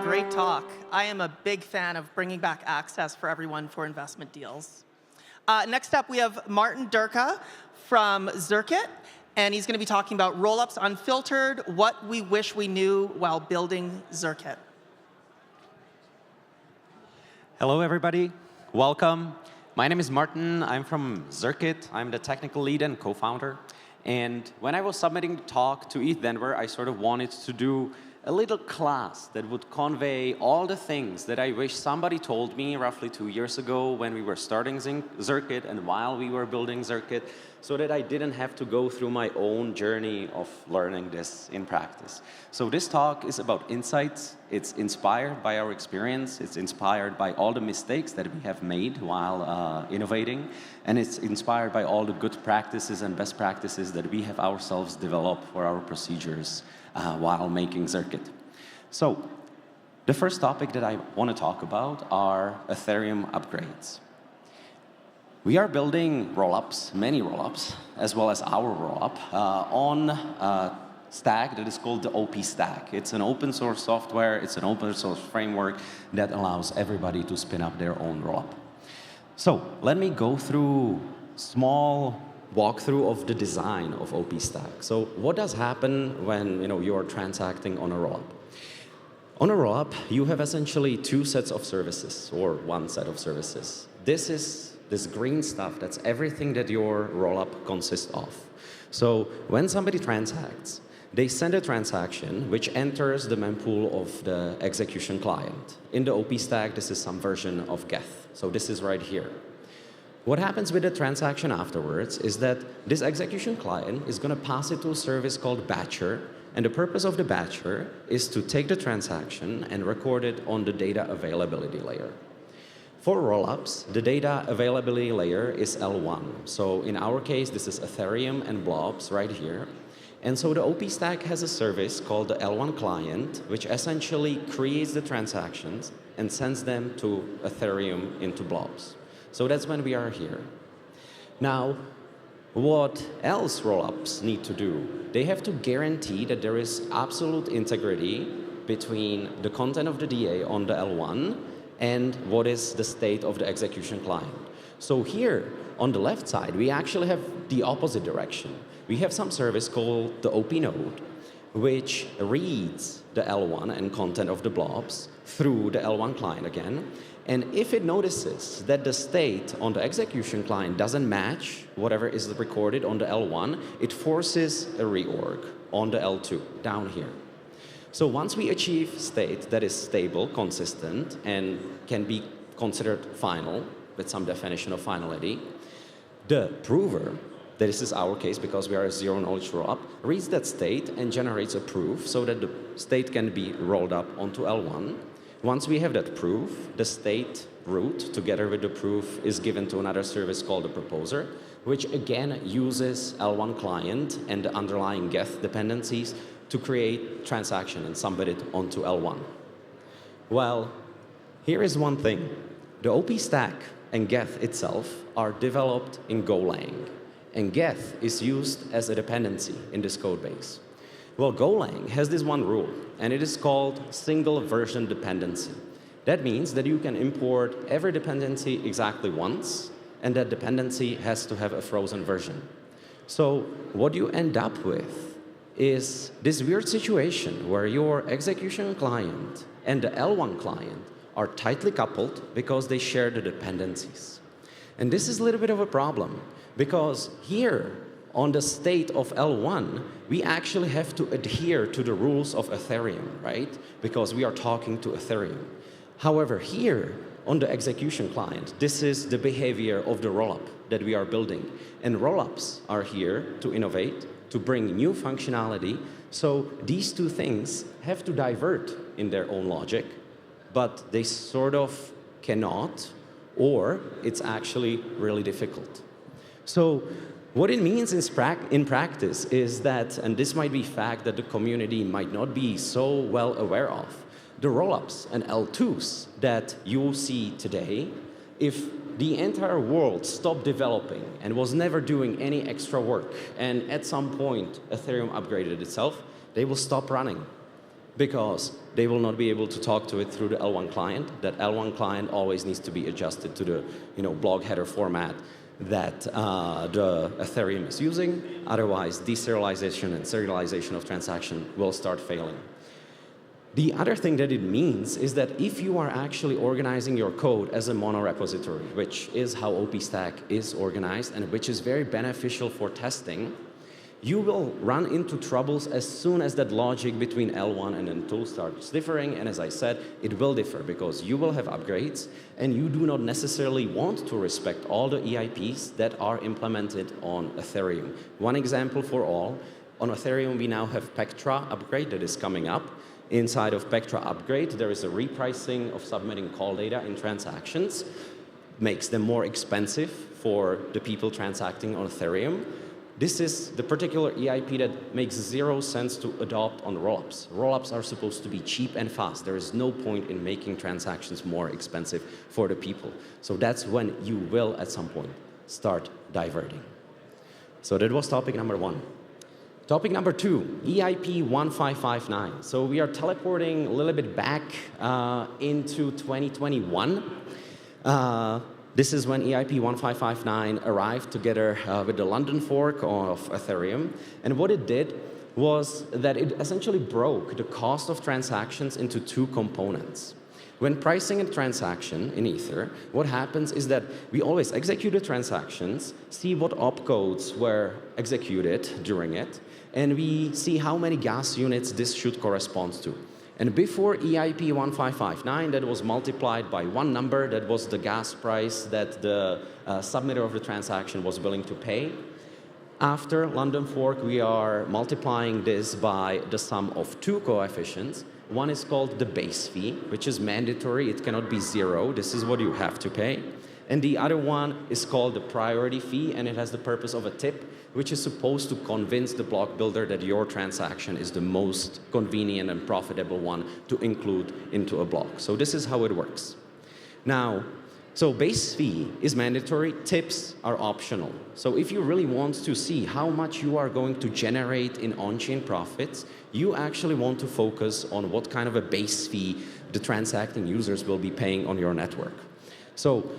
great talk. I am a big fan of bringing back access for everyone for investment deals. Next up, we have Martin Derka from Zircuit, and he's going to be talking about Rollups Unfiltered, what we wish we knew while building Zircuit. Hello, everybody. Welcome. My name is Martin. I'm from Zircuit. I'm the technical lead and co-founder. And when I was submitting the talk to ETHDenver, I sort of wanted to do a little class that would convey all the things that I wish somebody told me roughly 2 years ago when we were starting Zircuit and while we were building Zircuit, so that I didn't have to go through my own journey of learning this in practice. So this talk is about insights. It's inspired by our experience. It's inspired by all the mistakes that we have made while innovating. And it's inspired by all the good practices and best practices that we have ourselves developed for our procedures while making Zircuit. So the first topic that I want to talk about are Ethereum upgrades. We are building rollups, many rollups, as well as our rollup, on a stack that is called the OP stack. It's an open source software, it's an open source framework that allows everybody to spin up their own rollup. So let me go through small walkthrough of the design of OP stack. So what does happen when you're transacting on a rollup? On a rollup, you have essentially two sets of services, or one set of services. This green stuff, that's everything that your rollup consists of. So when somebody transacts, they send a transaction which enters the mempool of the execution client. In the OP stack, this is some version of geth. So this is right here. What happens with the transaction afterwards is that this execution client is going to pass it to a service called batcher, and the purpose of the batcher is to take the transaction and record it on the data availability layer. For rollups, the data availability layer is L1. So in our case, this is Ethereum and blobs right here. And so the OP stack has a service called the L1 client, which essentially creates the transactions and sends them to Ethereum into blobs. So that's when we are here. Now, what else rollups need to do? They have to guarantee that there is absolute integrity between the content of the DA on the L1 and what is the state of the execution client. So here, on the left side, we actually have the opposite direction. We have some service called the OP node, which reads the L1 and content of the blobs through the L1 client again. And if it notices that the state on the execution client doesn't match whatever is recorded on the L1, it forces a reorg on the L2 down here. So once we achieve state that is stable, consistent, and can be considered final, with some definition of finality, the prover, this is our case because we are a zero-knowledge rollup, reads that state and generates a proof so that the state can be rolled up onto L1. Once we have that proof, the state root, together with the proof, is given to another service called the proposer, which again uses L1 client and the underlying geth dependencies to create transaction and submit it onto L1. Well, here is one thing. The OP stack and geth itself are developed in Golang, and geth is used as a dependency in this code base. Well, Golang has this one rule, and it is called single version dependency. That means that you can import every dependency exactly once, and that dependency has to have a frozen version. So what you end up with is this weird situation where your execution client and the L1 client are tightly coupled because they share the dependencies. And this is a little bit of a problem because here on the state of L1, we actually have to adhere to the rules of Ethereum, right? Because we are talking to Ethereum. However, here on the execution client, this is the behavior of the rollup that we are building. And rollups are here to innovate, to bring new functionality. So these two things have to divert in their own logic, but they sort of cannot, or it's actually really difficult. So what it means in practice is that, and this might be a fact that the community might not be so well aware of, the rollups and L2s that you see today, if the entire world stopped developing and was never doing any extra work, and at some point Ethereum upgraded itself, they will stop running. because they will not be able to talk to it through the L1 client. That L1 client always needs to be adjusted to the block header format that the Ethereum is using. Otherwise, deserialization and serialization of transaction will start failing. The other thing that it means is that if you are actually organizing your code as a monorepository, which is how OPStack is organized and which is very beneficial for testing, you will run into troubles as soon as that logic between L1 and N2 starts differing. And as I said, it will differ because you will have upgrades and you do not necessarily want to respect all the EIPs that are implemented on Ethereum. One example for all, on Ethereum we now have Pectra upgrade that is coming up. Inside of Pectra upgrade, there is a repricing of submitting call data in transactions, makes them more expensive for the people transacting on Ethereum. This is the particular EIP that makes 0 sense to adopt on rollups. Rollups are supposed to be cheap and fast. There is no point in making transactions more expensive for the people. So that's when you will, at some point, start diverting. So that was topic number 1. Topic number 2, EIP 1559. So we are teleporting a little bit back into 2021. This is when EIP 1559 arrived together with the London fork of Ethereum. And what it did was that it essentially broke the cost of transactions into 2 components. When pricing a transaction in Ether, what happens is that we always execute the transactions, see what opcodes were executed during it, and we see how many gas units this should correspond to. And before EIP 1559, that was multiplied by 1 number, that was the gas price that the submitter of the transaction was willing to pay. After London fork, we are multiplying this by the sum of 2 coefficients. One is called the base fee, which is mandatory. It cannot be 0. This is what you have to pay. And the other one is called the priority fee, and it has the purpose of a tip, which is supposed to convince the block builder that your transaction is the most convenient and profitable one to include into a block. So this is how it works. Now, so base fee is mandatory, tips are optional. So if you really want to see how much you are going to generate in on-chain profits, you actually want to focus on what kind of a base fee the transacting users will be paying on your network. So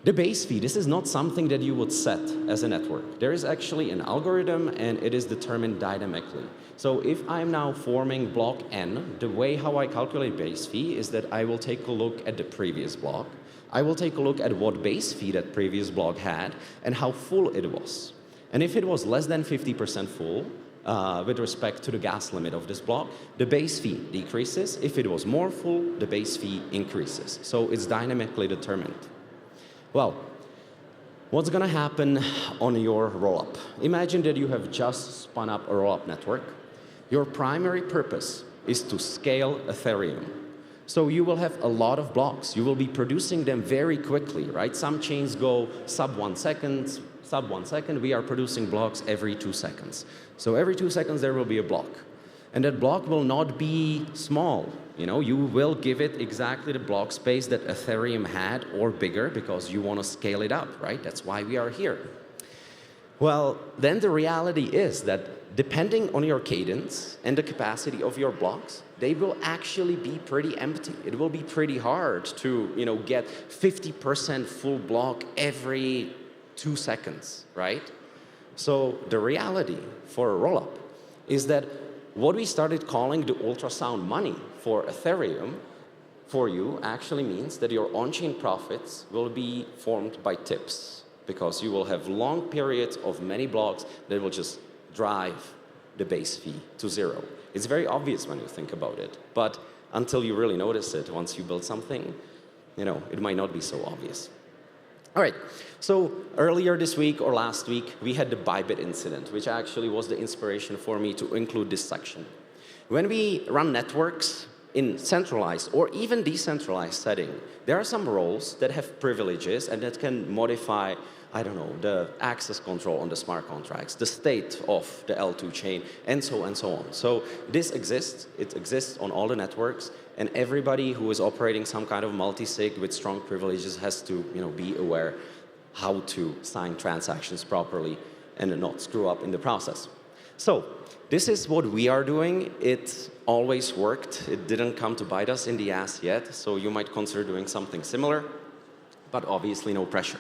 the base fee, this is not something that you would set as a network. There is actually an algorithm and it is determined dynamically. So if I'm now forming block N, the way how I calculate base fee is that I will take a look at the previous block. I will take a look at what base fee that previous block had and how full it was. And if it was less than 50% full, with respect to the gas limit of this block, the base fee decreases. If it was more full, the base fee increases. So it's dynamically determined. Well, what's going to happen on your rollup? Imagine that you have just spun up a rollup network. Your primary purpose is to scale Ethereum. So you will have a lot of blocks. You will be producing them very quickly, right? Some chains go sub 1 second. Sub 1 second, we are producing blocks every 2 seconds. So every 2 seconds there will be a block. And that block will not be small. You will give it exactly the block space that Ethereum had or bigger because you want to scale it up, right? That's why we are here. Well, then the reality is that depending on your cadence and the capacity of your blocks, they will actually be pretty empty. It will be pretty hard to, get 50% full block every 2 seconds, right? So the reality for a rollup is that what we started calling the ultrasound money for Ethereum for you actually means that your on-chain profits will be formed by tips because you will have long periods of many blocks that will just drive the base fee to 0. It's very obvious when you think about it, but until you really notice it, once you build something, it might not be so obvious. All right, so earlier this week or last week, we had the Bybit incident, which actually was the inspiration for me to include this section. When we run networks in centralized or even decentralized setting, there are some roles that have privileges and that can modify, the access control on the smart contracts, the state of the L2 chain, and so on. So this exists, it exists on all the networks, and everybody who is operating some kind of multi-sig with strong privileges has to, be aware how to sign transactions properly and not screw up in the process. So this is what we are doing. It always worked. It didn't come to bite us in the ass yet, so you might consider doing something similar, but obviously no pressure.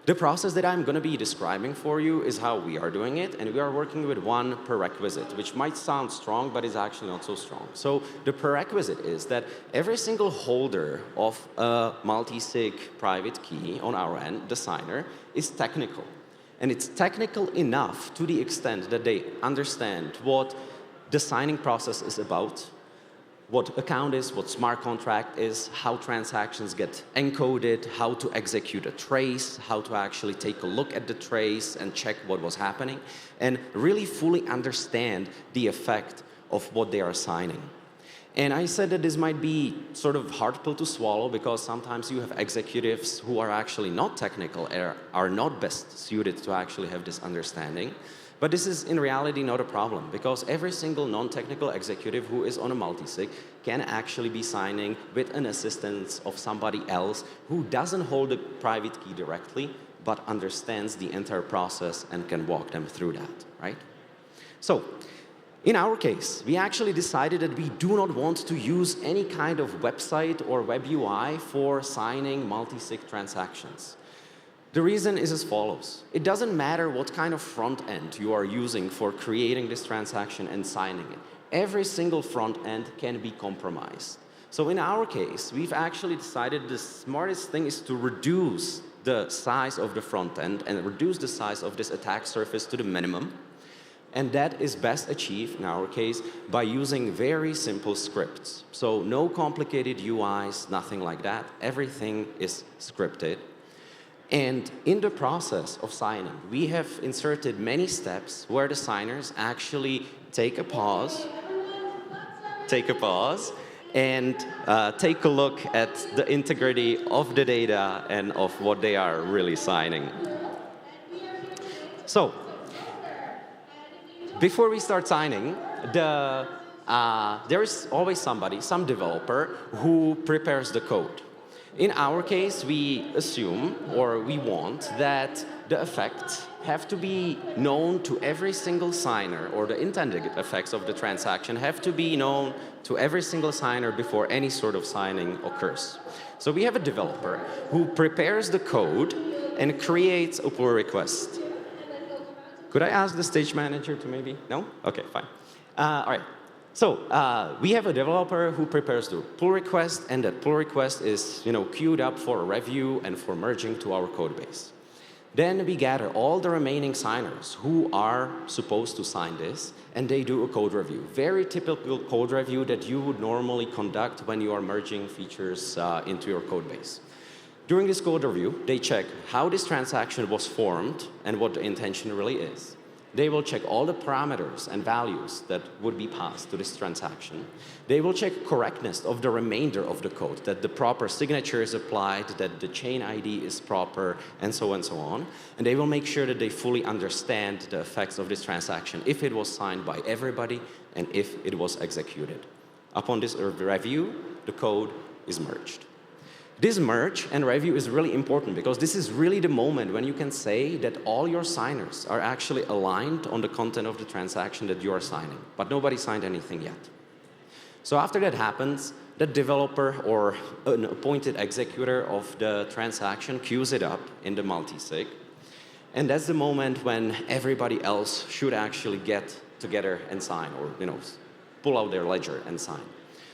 The process that I'm going to be describing for you is how we are doing it, and we are working with one prerequisite, which might sound strong, but is actually not so strong. So the prerequisite is that every single holder of a multi-sig private key on our end, the signer, is technical. And it's technical enough to the extent that they understand what the signing process is about, what account is, what smart contract is, how transactions get encoded, how to execute a trace, how to actually take a look at the trace and check what was happening, and really fully understand the effect of what they are signing. And I said that this might be sort of hard pill to swallow because sometimes you have executives who are actually not technical, are not best suited to actually have this understanding. But this is in reality not a problem because every single non-technical executive who is on a multi-sig can actually be signing with an assistance of somebody else who doesn't hold a private key directly but understands the entire process and can walk them through that, right? So, in our case, we actually decided that we do not want to use any kind of website or web UI for signing multi-sig transactions. The reason is as follows. It doesn't matter what kind of front end you are using for creating this transaction and signing it. Every single front end can be compromised. So in our case, we've actually decided the smartest thing is to reduce the size of the front end and reduce the size of this attack surface to the minimum. And that is best achieved, in our case, by using very simple scripts. So no complicated UIs, nothing like that. Everything is scripted. And in the process of signing, we have inserted many steps where the signers actually take a pause, and take a look at the integrity of the data and of what they are really signing. So, before we start signing, there is always somebody, some developer, who prepares the code. In our case, we assume, or we want, that the effects have to be known to every single signer, or the intended effects of the transaction have to be known to every single signer before any sort of signing occurs. So we have a developer who prepares the code and creates a pull request. Could I ask the stage manager to maybe? No? Okay, fine. All right. So we have a developer who prepares the pull request, and that pull request is queued up for a review and for merging to our code base. Then we gather all the remaining signers who are supposed to sign this, and they do a code review. Very typical code review that you would normally conduct when you are merging features into your code base. During this code review, they check how this transaction was formed and what the intention really is. They will check all the parameters and values that would be passed to this transaction. They will check correctness of the remainder of the code, that the proper signature is applied, that the chain ID is proper, and so on. And they will make sure that they fully understand the effects of this transaction, if it was signed by everybody and if it was executed. Upon this review, the code is merged. This merge and review is really important because this is really the moment when you can say that all your signers are actually aligned on the content of the transaction that you are signing, but nobody signed anything yet. So after that happens, the developer or an appointed executor of the transaction queues it up in the multi-sig, and that's the moment when everybody else should actually get together and sign, or pull out their ledger and sign.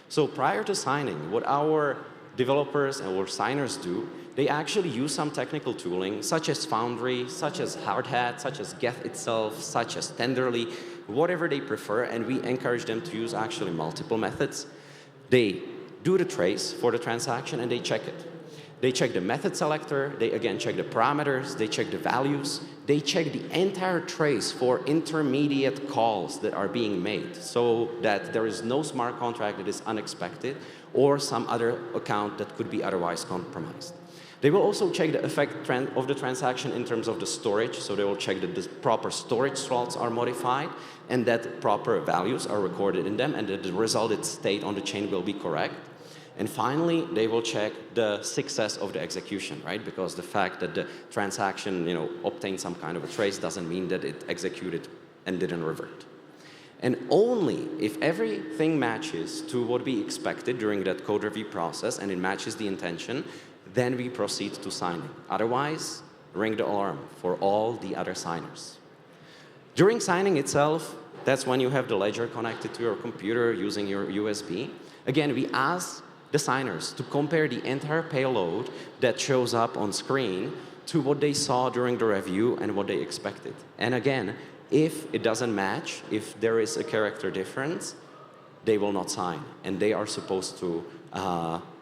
So prior to signing, what our developers and what signers do, they actually use some technical tooling, such as Foundry, such as Hardhat, such as Geth itself, such as Tenderly, whatever they prefer, and we encourage them to use actually multiple methods. They do the trace for the transaction and they check it. They check the method selector, they again check the parameters, they check the values, they check the entire trace for intermediate calls that are being made so that there is no smart contract that is unexpected or some other account that could be otherwise compromised. They will also check the effect of the transaction in terms of the storage, so they will check that the proper storage slots are modified and that proper values are recorded in them and that the resulted state on the chain will be correct. And finally, they will check the success of the execution, right? Because the fact that the transaction, obtained some kind of a trace doesn't mean that it executed and didn't revert. And only if everything matches to what we expected during that code review process and it matches the intention, then we proceed to signing. Otherwise, ring the alarm for all the other signers. During signing itself, that's when you have the ledger connected to your computer using your USB. Again, we ask the signers to compare the entire payload that shows up on screen to what they saw during the review and what they expected. And again, if it doesn't match, if there is a character difference, they will not sign, and they are supposed to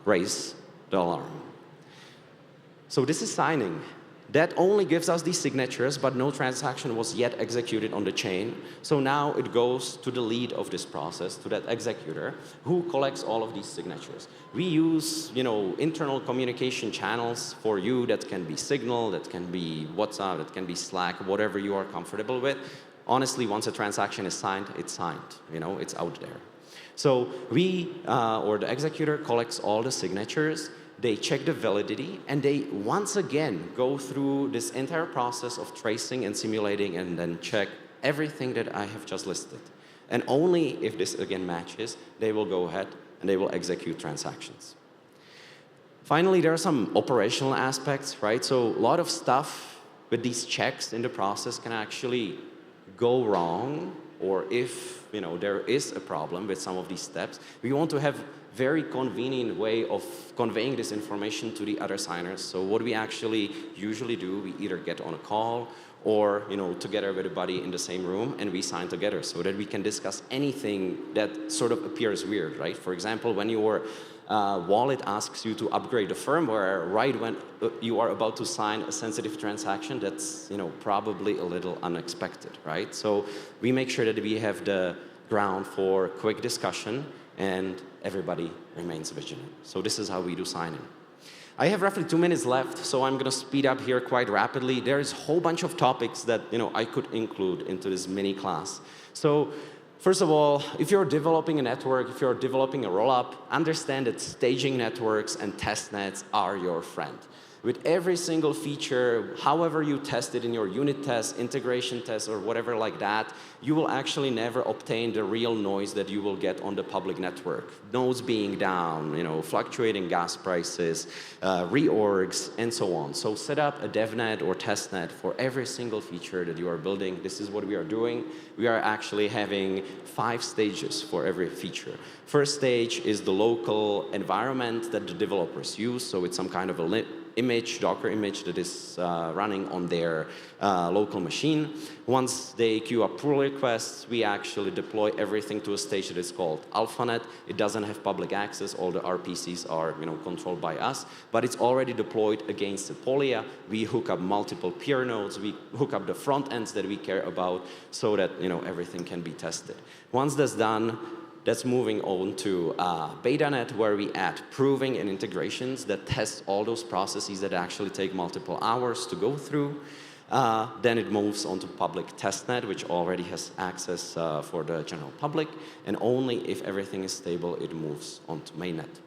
raise the alarm. So this is signing. That only gives us these signatures, but no transaction was yet executed on the chain. So now it goes to the lead of this process, to that executor, who collects all of these signatures. We use, internal communication channels for you. That can be Signal, that can be WhatsApp, that can be Slack, whatever you are comfortable with. Honestly, once a transaction is signed, it's signed. It's out there. So we, or the executor, collects all the signatures. They check the validity, and they once again go through this entire process of tracing and simulating and then check everything that I have just listed. And only if this again matches, they will go ahead and they will execute transactions. Finally, there are some operational aspects, right? So a lot of stuff with these checks in the process can actually go wrong, or if there is a problem with some of these steps, we want to have very convenient way of conveying this information to the other signers. So what we actually usually do, we either get on a call or together with a buddy in the same room, and we sign together so that we can discuss anything that sort of appears weird, right? For example, when your wallet asks you to upgrade the firmware right when you are about to sign a sensitive transaction, that's probably a little unexpected, right? So we make sure that we have the ground for quick discussion and everybody remains vigilant. So this is how we do signing. I have roughly 2 minutes left, so I'm going to speed up here quite rapidly. There's a whole bunch of topics that I could include into this mini class. So first of all, if you're developing a network, if you're developing a rollup, understand that staging networks and test nets are your friend. With every single feature, however you test it in your unit test, integration test, or whatever like that, you will actually never obtain the real noise that you will get on the public network. Nodes being down, fluctuating gas prices, reorgs, and so on. So set up a DevNet or testnet for every single feature that you are building. This is what we are doing. We are actually having 5 stages for every feature. First stage is the local environment that the developers use, so it's some kind of a image, Docker image that is running on their local machine. Once they queue up pull requests, we actually deploy everything to a stage that is called AlphaNet. It doesn't have public access. All the RPCs are controlled by us, but it's already deployed against the Polia. We hook up multiple peer nodes. We hook up the front ends that we care about so that everything can be tested. Once that's done, that's moving on to BetaNet, where we add proving and integrations that test all those processes that actually take multiple hours to go through. Then it moves on to public testnet, which already has access for the general public. And only if everything is stable, it moves on to mainnet.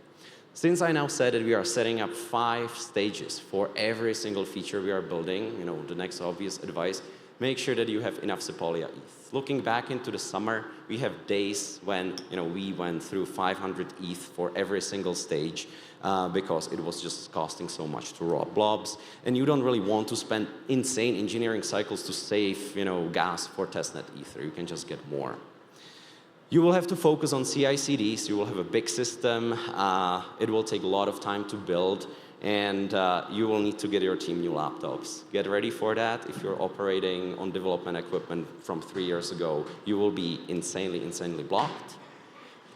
Since I now said that we are setting up 5 stages for every single feature we are building, the next obvious advice, make sure that you have enough Sepolia ETH. Looking back into the summer, we have days when we went through 500 ETH for every single stage because it was just costing so much to raw blobs. And you don't really want to spend insane engineering cycles to save gas for testnet Ether. You can just get more. You will have to focus on CI/CDs. You will have a big system. It will take a lot of time to build. And you will need to get your team new laptops. Get ready for that. If you're operating on development equipment from 3 years ago, you will be insanely, insanely blocked.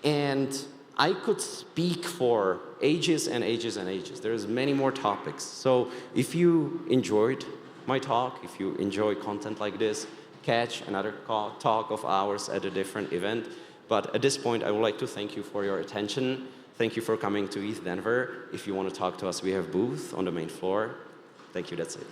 And I could speak for ages and ages and ages. There's many more topics. So if you enjoyed my talk, if you enjoy content like this, catch another talk of ours at a different event. But at this point, I would like to thank you for your attention. Thank you for coming to ETHDenver. If you want to talk to us, we have a booth on the main floor. Thank you, that's it.